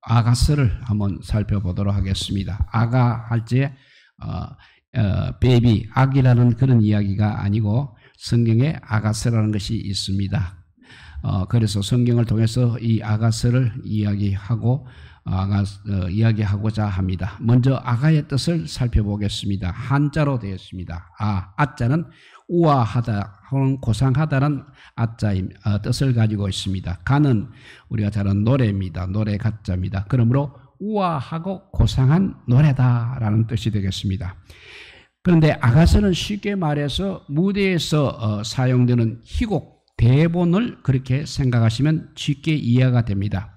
아가서를 한번 살펴보도록 하겠습니다. 아가 할 때 베이비, 악이라는 그런 이야기가 아니고 성경에 아가서라는 것이 있습니다. 그래서 성경을 통해서 이 아가서를 이야기하고자 합니다. 먼저 아가의 뜻을 살펴보겠습니다. 한자로 되어 있습니다. 아자는 우아하다 혹은 고상하다는 뜻을 가지고 있습니다. 가는 우리가 잘 아는 노래입니다. 노래 가자입니다. 그러므로 우아하고 고상한 노래다라는 뜻이 되겠습니다. 그런데 아가서는 쉽게 말해서 무대에서 사용되는 희곡, 대본을 그렇게 생각하시면 쉽게 이해가 됩니다.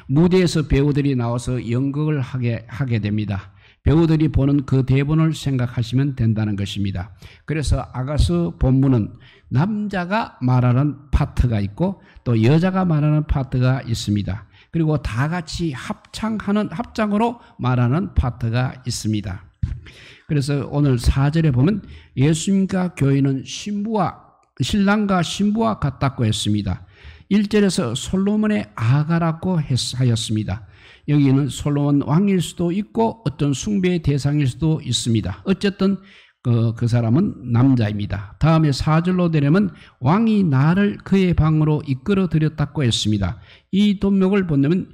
무대에서 배우들이 나와서 연극을 하게 됩니다. 배우들이 보는 그 대본을 생각하시면 된다는 것입니다. 그래서 아가서 본문은 남자가 말하는 파트가 있고 또 여자가 말하는 파트가 있습니다. 그리고 다 같이 합장으로 말하는 파트가 있습니다. 그래서 오늘 4절에 보면 예수님과 교회는 신랑과 신부와 같다고 했습니다. 1절에서 솔로몬의 아가라고 하였습니다. 여기는 솔로몬 왕일 수도 있고 어떤 숭배의 대상일 수도 있습니다. 어쨌든 그 사람은 남자입니다. 다음에 4절로 되려면 왕이 나를 그의 방으로 이끌어 들였다고 했습니다. 이 대목을 본다면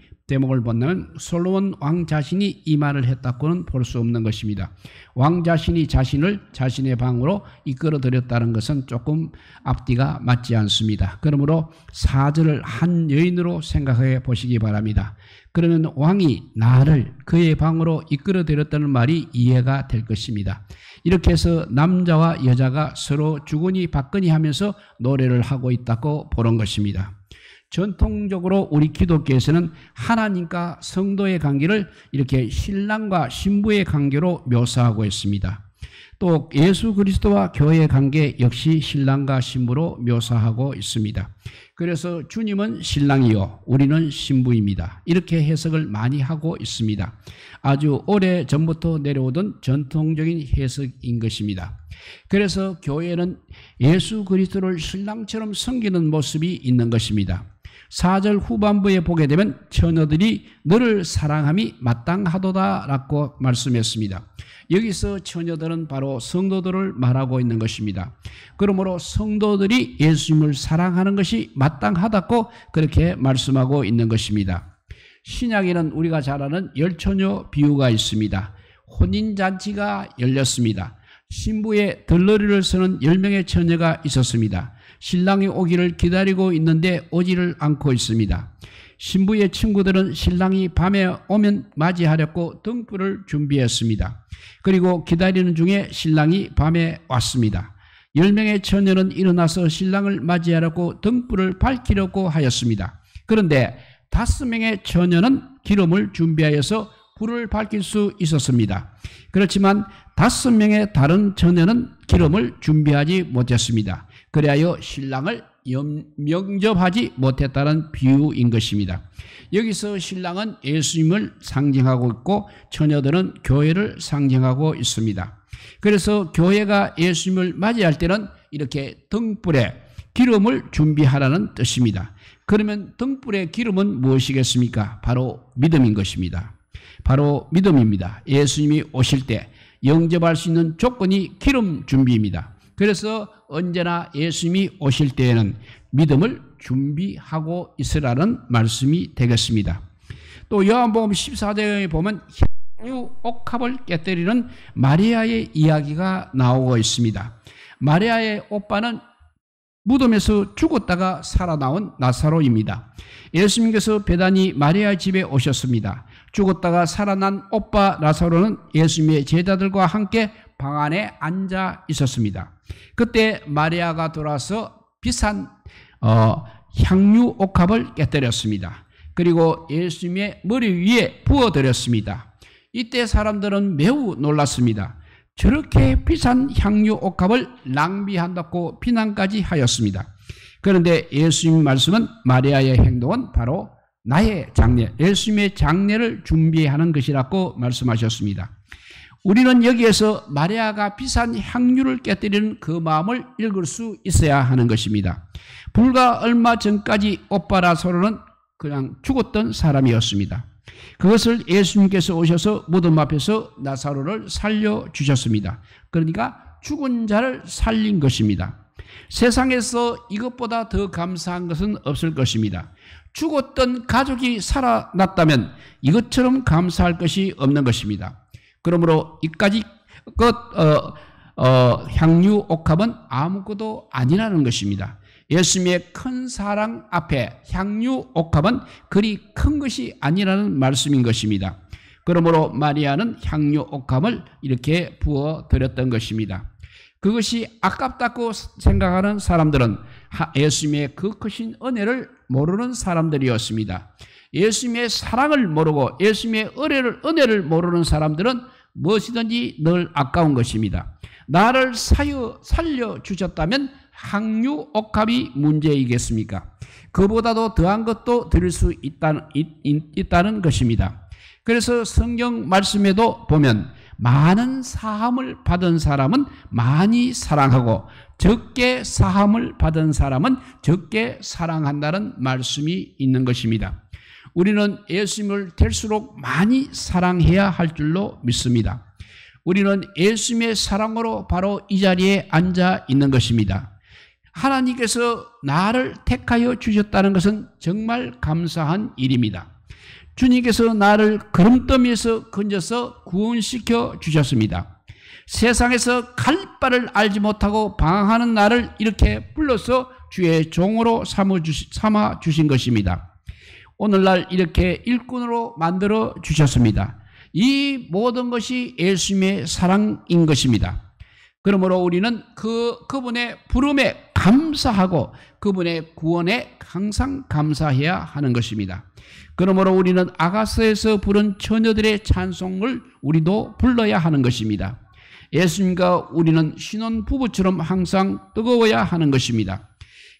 솔로몬 왕 자신이 이 말을 했다고는 볼 수 없는 것입니다. 왕 자신이 자신의 방으로 이끌어 들였다는 것은 조금 앞뒤가 맞지 않습니다. 그러므로 4절을 한 여인으로 생각해 보시기 바랍니다. 그러면 왕이 나를 그의 방으로 이끌어 들였다는 말이 이해가 될 것입니다. 이렇게 해서 남자와 여자가 서로 주거니 받거니 하면서 노래를 하고 있다고 보는 것입니다. 전통적으로 우리 기독교에서는 하나님과 성도의 관계를 이렇게 신랑과 신부의 관계로 묘사하고 있습니다. 또 예수 그리스도와 교회의 관계 역시 신랑과 신부로 묘사하고 있습니다. 그래서 주님은 신랑이요 우리는 신부입니다. 이렇게 해석을 많이 하고 있습니다. 아주 오래전부터 내려오던 전통적인 해석인 것입니다. 그래서 교회는 예수 그리스도를 신랑처럼 섬기는 모습이 있는 것입니다. 4절 후반부에 보게 되면 처녀들이 너를 사랑함이 마땅하도다라고 말씀했습니다. 여기서 처녀들은 바로 성도들을 말하고 있는 것입니다. 그러므로 성도들이 예수님을 사랑하는 것이 마땅하다고 그렇게 말씀하고 있는 것입니다. 신약에는 우리가 잘 아는 열처녀 비유가 있습니다. 혼인잔치가 열렸습니다. 신부의 들러리를 서는 10명의 처녀가 있었습니다. 신랑이 오기를 기다리고 있는데 오지를 않고 있습니다. 신부의 친구들은 신랑이 밤에 오면 맞이하려고 등불을 준비했습니다. 그리고 기다리는 중에 신랑이 밤에 왔습니다. 10명의 처녀는 일어나서 신랑을 맞이하려고 등불을 밝히려고 하였습니다. 그런데 5명의 처녀는 기름을 준비하여서 불을 밝힐 수 있었습니다. 그렇지만 5명의 다른 처녀는 기름을 준비하지 못했습니다. 그리하여 신랑을 영접하지 못했다는 비유인 것입니다. 여기서 신랑은 예수님을 상징하고 있고 처녀들은 교회를 상징하고 있습니다. 그래서 교회가 예수님을 맞이할 때는 이렇게 등불에 기름을 준비하라는 뜻입니다. 그러면 등불의 기름은 무엇이겠습니까? 바로 믿음인 것입니다. 바로 믿음입니다. 예수님이 오실 때 영접할 수 있는 조건이 기름 준비입니다. 그래서 언제나 예수님이 오실 때에는 믿음을 준비하고 있으라는 말씀이 되겠습니다. 또 요한복음 14장에 보면 향유 옥합을 깨뜨리는 마리아의 이야기가 나오고 있습니다. 마리아의 오빠는 무덤에서 죽었다가 살아나온 나사로입니다. 예수님께서 베다니 마리아 집에 오셨습니다. 죽었다가 살아난 오빠 나사로는 예수님의 제자들과 함께 방 안에 앉아 있었습니다. 그때 마리아가 돌아서 비싼 향유 옥합을 깨뜨렸습니다. 그리고 예수님의 머리 위에 부어드렸습니다. 이때 사람들은 매우 놀랐습니다. 저렇게 비싼 향유 옥합을 낭비한다고 비난까지 하였습니다. 그런데 예수님 말씀은 마리아의 행동은 바로 나의 장례, 예수님의 장례를 준비하는 것이라고 말씀하셨습니다. 우리는 여기에서 마리아가 비싼 향유를 깨뜨리는 그 마음을 읽을 수 있어야 하는 것입니다. 불과 얼마 전까지 오빠 나사로는 그냥 죽었던 사람이었습니다. 그것을 예수님께서 오셔서 무덤 앞에서 나사로를 살려주셨습니다. 그러니까 죽은 자를 살린 것입니다. 세상에서 이것보다 더 감사한 것은 없을 것입니다. 죽었던 가족이 살아났다면 이것처럼 감사할 것이 없는 것입니다. 그러므로 이까지 향유 옥합은 아무것도 아니라는 것입니다. 예수님의 큰 사랑 앞에 향유 옥합은 그리 큰 것이 아니라는 말씀인 것입니다. 그러므로 마리아는 향유 옥합을 이렇게 부어 드렸던 것입니다. 그것이 아깝다고 생각하는 사람들은 예수님의 그 크신 은혜를 모르는 사람들이었습니다. 예수님의 사랑을 모르고 예수님의 은혜를 모르는 사람들은 무엇이든지 늘 아까운 것입니다. 나를 살려주셨다면 향유 옥합이 문제이겠습니까? 그보다도 더한 것도 드릴 수 있다는 것입니다. 그래서 성경 말씀에도 보면 많은 사함을 받은 사람은 많이 사랑하고 적게 사함을 받은 사람은 적게 사랑한다는 말씀이 있는 것입니다. 우리는 예수님을 될수록 많이 사랑해야 할 줄로 믿습니다. 우리는 예수님의 사랑으로 바로 이 자리에 앉아 있는 것입니다. 하나님께서 나를 택하여 주셨다는 것은 정말 감사한 일입니다. 주님께서 나를 거름더미에서 건져서 구원시켜 주셨습니다. 세상에서 갈 바를 알지 못하고 방황하는 나를 이렇게 불러서 주의 종으로 삼아 주신 것입니다. 오늘날 이렇게 일꾼으로 만들어 주셨습니다. 이 모든 것이 예수님의 사랑인 것입니다. 그러므로 우리는 그분의 부름에 감사하고 그분의 구원에 항상 감사해야 하는 것입니다. 그러므로 우리는 아가서에서 부른 처녀들의 찬송을 우리도 불러야 하는 것입니다. 예수님과 우리는 신혼부부처럼 항상 뜨거워야 하는 것입니다.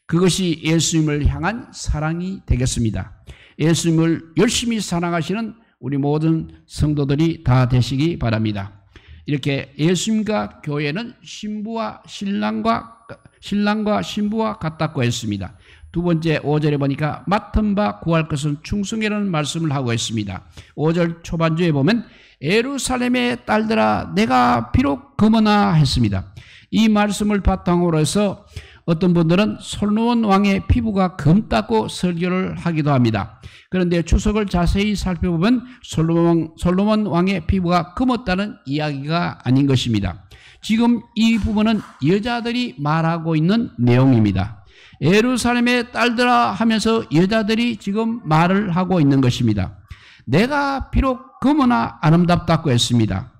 그것이 예수님을 향한 사랑이 되겠습니다. 예수님을 열심히 사랑하시는 우리 모든 성도들이 다 되시기 바랍니다. 이렇게 예수님과 교회는 신랑과 신부와 같다고 했습니다. 두 번째 5절에 보니까 맡은 바 구할 것은 충성이라는 말씀을 하고 있습니다. 5절 초반주에 보면 예루살렘의 딸들아 내가 비록 검으나 했습니다. 이 말씀을 바탕으로 해서 어떤 분들은 솔로몬 왕의 피부가 검다고 설교를 하기도 합니다. 그런데 주석을 자세히 살펴보면 솔로몬 왕의 피부가 검었다는 이야기가 아닌 것입니다. 지금 이 부분은 여자들이 말하고 있는 내용입니다. 예루살렘의 딸들아 하면서 여자들이 지금 말을 하고 있는 것입니다. 내가 비록 검으나 아름답다고 했습니다.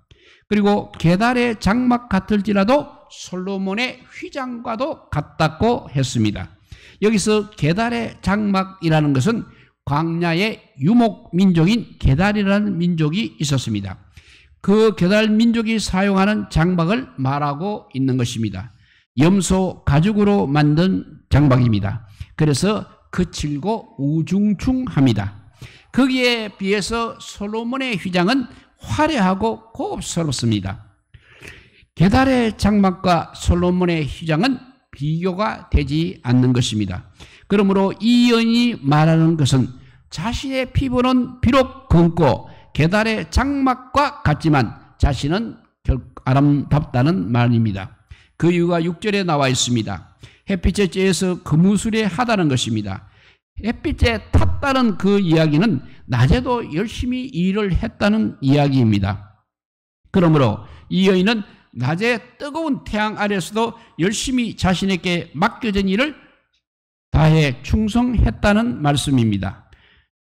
그리고 계달의 장막 같을지라도 솔로몬의 휘장과도 같다고 했습니다. 여기서 계달의 장막이라는 것은 광야의 유목 민족인 계달이라는 민족이 있었습니다. 그 계달 민족이 사용하는 장막을 말하고 있는 것입니다. 염소 가죽으로 만든 장막입니다. 그래서 거칠고 우중충합니다. 거기에 비해서 솔로몬의 휘장은 화려하고 고급스럽습니다. 계달의 장막과 솔로몬의 휘장은 비교가 되지 않는 것입니다. 그러므로 이 여인이 말하는 것은 자신의 피부는 비록 검고 계달의 장막과 같지만 자신은 아름답다는 말입니다. 그 이유가 6절에 나와 있습니다. 햇빛에 쬐어서 거무술에 하다는 것입니다. 햇빛에 탔다는 그 이야기는 낮에도 열심히 일을 했다는 이야기입니다. 그러므로 이 여인은 낮에 뜨거운 태양 아래서도 열심히 자신에게 맡겨진 일을 다해 충성했다는 말씀입니다.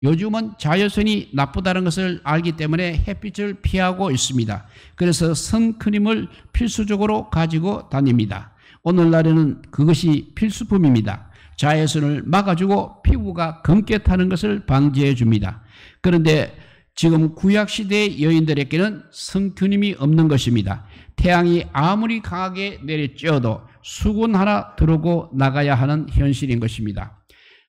요즘은 자외선이 나쁘다는 것을 알기 때문에 햇빛을 피하고 있습니다. 그래서 선크림을 필수적으로 가지고 다닙니다. 오늘날에는 그것이 필수품입니다. 자외선을 막아주고 피부가 검게 타는 것을 방지해 줍니다. 그런데 지금 구약시대의 여인들에게는 선크림이 없는 것입니다. 태양이 아무리 강하게 내리쬐어도 수건 하나 들고 나가야 하는 현실인 것입니다.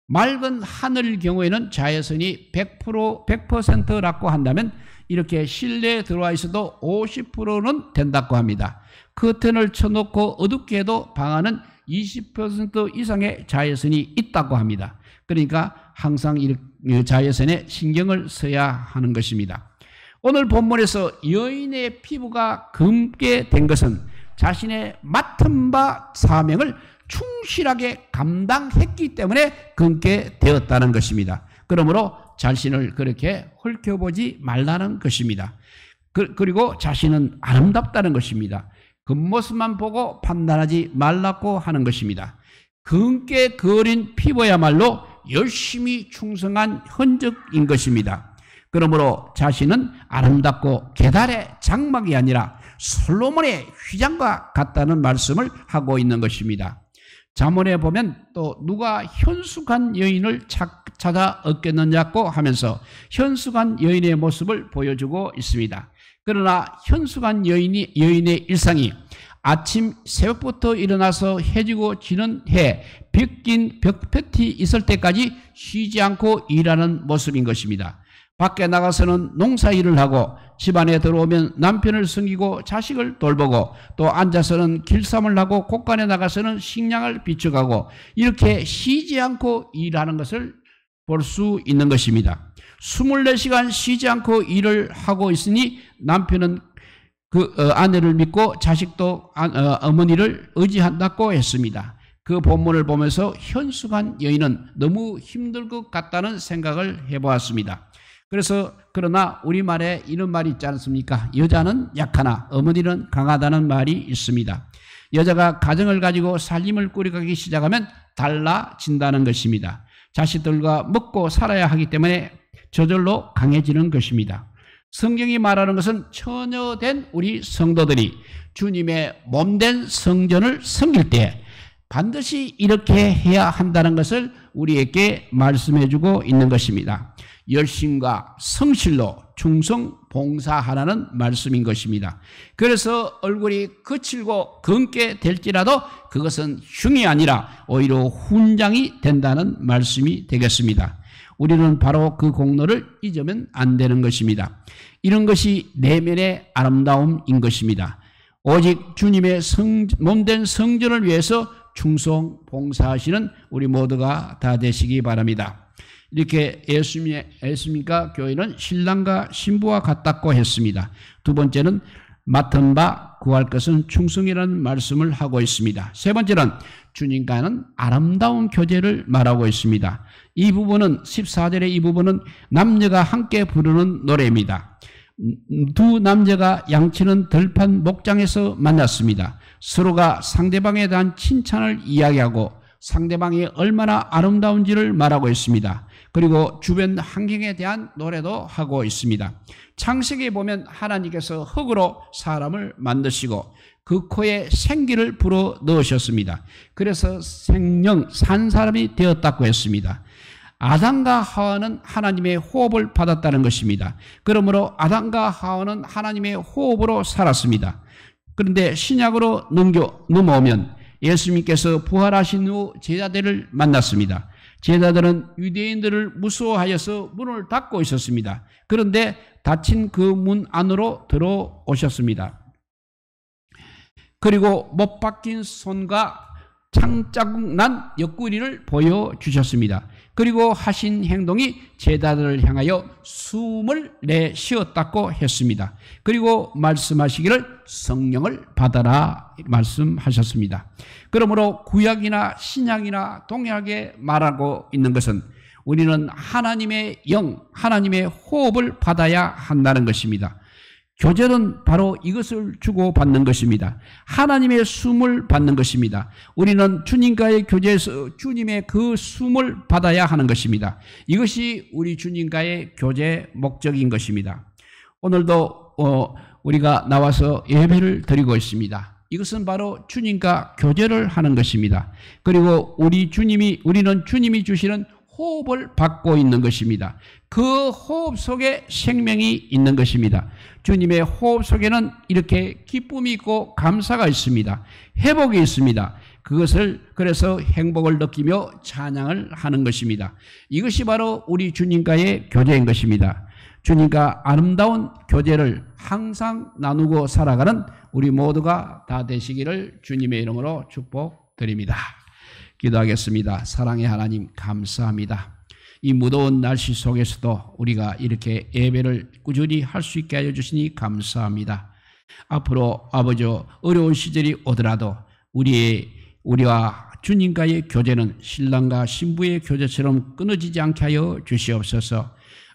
맑은 하늘 경우에는 자외선이 100%라고 한다면 이렇게 실내에 들어와 있어도 50%는 된다고 합니다. 커튼을 쳐놓고 어둡게 해도 방 안은 20% 이상의 자외선이 있다고 합니다. 그러니까 항상 자외선에 신경을 써야 하는 것입니다. 오늘 본문에서 여인의 피부가 검게 된 것은 자신의 맡은 바 사명을 충실하게 감당했기 때문에 검게 되었다는 것입니다. 그러므로 자신을 그렇게 헐켜보지 말라는 것입니다. 그리고 자신은 아름답다는 것입니다. 겉모습만 보고 판단하지 말라고 하는 것입니다. 검게 그을린 피부야말로 열심히 충성한 흔적인 것입니다. 그러므로 자신은 아름답고 계달의 장막이 아니라 솔로몬의 휘장과 같다는 말씀을 하고 있는 것입니다. 잠언에 보면 또 누가 현숙한 여인을 찾아 얻겠느냐고 하면서 현숙한 여인의 모습을 보여주고 있습니다. 그러나 현숙한 여인의 일상이 아침 새벽부터 일어나서 해지고 지는 해 벗긴 벽패티 있을 때까지 쉬지 않고 일하는 모습인 것입니다. 밖에 나가서는 농사일을 하고 집안에 들어오면 남편을 섬기고 자식을 돌보고 또 앉아서는 길쌈을 하고 곳간에 나가서는 식량을 비춰가고 이렇게 쉬지 않고 일하는 것을 볼 수 있는 것입니다. 24시간 쉬지 않고 일을 하고 있으니 남편은 그 아내를 믿고 자식도 어머니를 의지한다고 했습니다. 그 본문을 보면서 현숙한 여인은 너무 힘들 것 같다는 생각을 해보았습니다. 그래서 그러나 우리말에 이런 말이 있지 않습니까? 여자는 약하나 어머니는 강하다는 말이 있습니다. 여자가 가정을 가지고 살림을 꾸려가기 시작하면 달라진다는 것입니다. 자식들과 먹고 살아야 하기 때문에 저절로 강해지는 것입니다. 성경이 말하는 것은 처녀된 우리 성도들이 주님의 몸된 성전을 섬길 때 반드시 이렇게 해야 한다는 것을 우리에게 말씀해 주고 있는 것입니다. 열심과 성실로 충성 봉사하라는 말씀인 것입니다. 그래서 얼굴이 거칠고 검게 될지라도 그것은 흉이 아니라 오히려 훈장이 된다는 말씀이 되겠습니다. 우리는 바로 그 공로를 잊으면 안 되는 것입니다. 이런 것이 내면의 아름다움인 것입니다. 오직 주님의 몸된 성전을 위해서 충성 봉사하시는 우리 모두가 다 되시기 바랍니다. 이렇게 예수님과 교회는 신랑과 신부와 같다고 했습니다. 두 번째는 맡은 바 구할 것은 충성이라는 말씀을 하고 있습니다. 세 번째는 주님과는 아름다운 교제를 말하고 있습니다. 이 부분은 14절의 이 부분은 남녀가 함께 부르는 노래입니다. 두 남자가 양치는 들판 목장에서 만났습니다. 서로가 상대방에 대한 칭찬을 이야기하고 상대방이 얼마나 아름다운지를 말하고 있습니다. 그리고 주변 환경에 대한 노래도 하고 있습니다. 창세기에 보면 하나님께서 흙으로 사람을 만드시고 그 코에 생기를 불어 넣으셨습니다. 그래서 생명 산 사람이 되었다고 했습니다. 아담과 하와는 하나님의 호흡을 받았다는 것입니다. 그러므로 아담과 하와는 하나님의 호흡으로 살았습니다. 그런데 신약으로 넘어오면 예수님께서 부활하신 후 제자들을 만났습니다. 제자들은 유대인들을 무서워하여서 문을 닫고 있었습니다. 그런데 닫힌 그 문 안으로 들어오셨습니다. 그리고 못 박힌 손과 창자국 난 옆구리를 보여주셨습니다. 그리고 하신 행동이 제자들을 향하여 숨을 내쉬었다고 했습니다. 그리고 말씀하시기를 성령을 받아라 말씀하셨습니다. 그러므로 구약이나 신약이나 동일하게 말하고 있는 것은 우리는 하나님의 영, 하나님의 호흡을 받아야 한다는 것입니다. 교제는 바로 이것을 주고받는 것입니다. 하나님의 숨을 받는 것입니다. 우리는 주님과의 교제에서 주님의 그 숨을 받아야 하는 것입니다. 이것이 우리 주님과의 교제 목적인 것입니다. 오늘도 우리가 나와서 예배를 드리고 있습니다. 이것은 바로 주님과 교제를 하는 것입니다. 그리고 우리는 주님이 주시는 호흡을 받고 있는 것입니다. 그 호흡 속에 생명이 있는 것입니다. 주님의 호흡 속에는 이렇게 기쁨이 있고 감사가 있습니다. 회복이 있습니다. 그것을 그래서 행복을 느끼며 찬양을 하는 것입니다. 이것이 바로 우리 주님과의 교제인 것입니다. 주님과 아름다운 교제를 항상 나누고 살아가는 우리 모두가 다 되시기를 주님의 이름으로 축복드립니다. 기도하겠습니다. 사랑의 하나님 감사합니다. 이 무더운 날씨 속에서도 우리가 이렇게 예배를 꾸준히 할 수 있게 하여 주시니 감사합니다. 앞으로 아버지 어려운 시절이 오더라도 우리와 주님과의 교제는 신랑과 신부의 교제처럼 끊어지지 않게 하여 주시옵소서.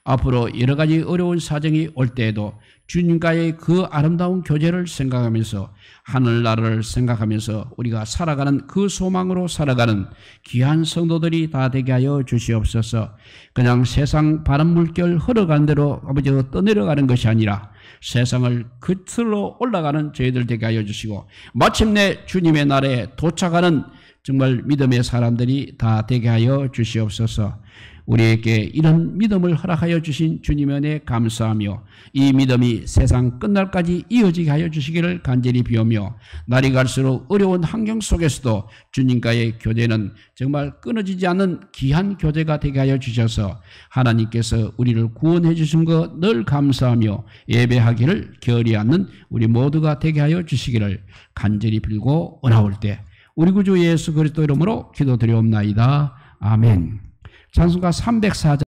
앞으로 여러 가지 어려운 사정이 올 때에도 주님과의 그 아름다운 교제를 생각하면서 하늘나라를 생각하면서 우리가 살아가는 그 소망으로 살아가는 귀한 성도들이 다 되게 하여 주시옵소서. 그냥 세상 바람 물결 흘러가는 대로 아버지가 떠내려가는 것이 아니라 세상을 끝으로 올라가는 저희들 되게 하여 주시고 마침내 주님의 날에 도착하는 정말 믿음의 사람들이 다 되게 하여 주시옵소서. 우리에게 이런 믿음을 허락하여 주신 주님의 은혜에 감사하며 이 믿음이 세상 끝날까지 이어지게 하여 주시기를 간절히 비우며 날이 갈수록 어려운 환경 속에서도 주님과의 교제는 정말 끊어지지 않는 귀한 교제가 되게 하여 주셔서 하나님께서 우리를 구원해 주신 것 늘 감사하며 예배하기를 게으리 않는 우리 모두가 되게 하여 주시기를 간절히 빌고 원하올 때 우리 구주 예수 그리스도 이름으로 기도드리옵나이다. 아멘. 찬송가 304장